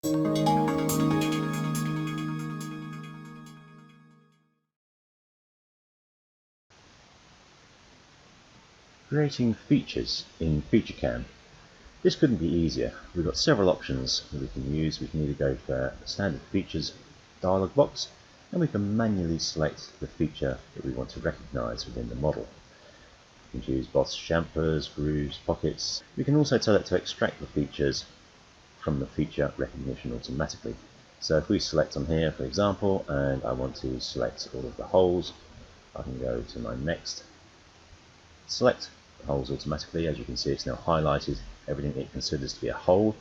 Creating features in FeatureCAM. This couldn't be easier. We've got several options that we can use. We can either go for a standard features dialog box, and we can manually select the feature that we want to recognize within the model. We can choose boss chamfers, grooves, pockets. We can also tell it to extract the features from the feature recognition automatically. So if we select on here, for example, and I want to select all of the holes, I can go to my next, select the holes automatically. As you can see, it's now highlighted everything it considers to be a hole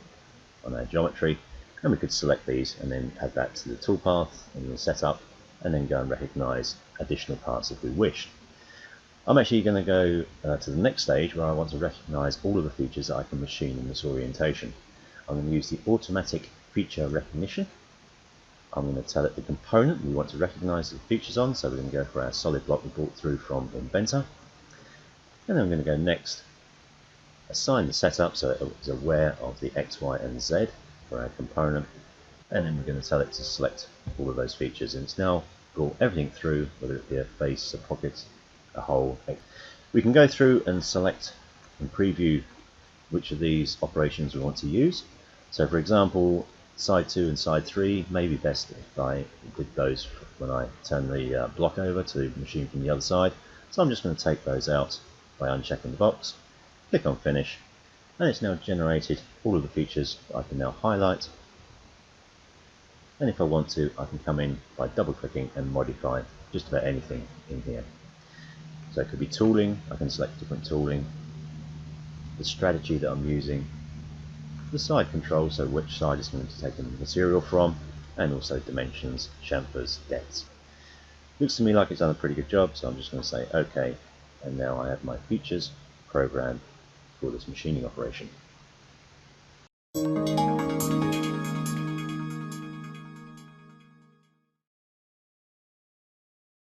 on our geometry, and we could select these and then add that to the toolpath in the setup, and then go and recognize additional parts if we wish. I'm actually going to go to the next stage where I want to recognize all of the features that I can machine in this orientation. I'm going to use the automatic feature recognition. I'm going to tell it the component we want to recognize the features on, so we're going to go for our solid block we brought through from Inventor. And then I'm going to go next, assign the setup so it's aware of the X, Y, and Z for our component. And then we're going to tell it to select all of those features. And it's now brought everything through, whether it be a face, a pocket, a hole. We can go through and select and preview which of these operations we want to use. So for example, side 2 and side 3 may be best if I did those when I turn the block over to machine from the other side. So I'm just going to take those out by unchecking the box, click on finish, and it's now generated all of the features that I can now highlight. And if I want to, I can come in by double clicking and modify just about anything in here. So it could be tooling, I can select different tooling, the strategy that I'm using, the side control, so which side is going to take the material from, and also dimensions, chamfers, depths. Looks to me like it's done a pretty good job, so I'm just going to say OK, and now I have my features programmed for this machining operation.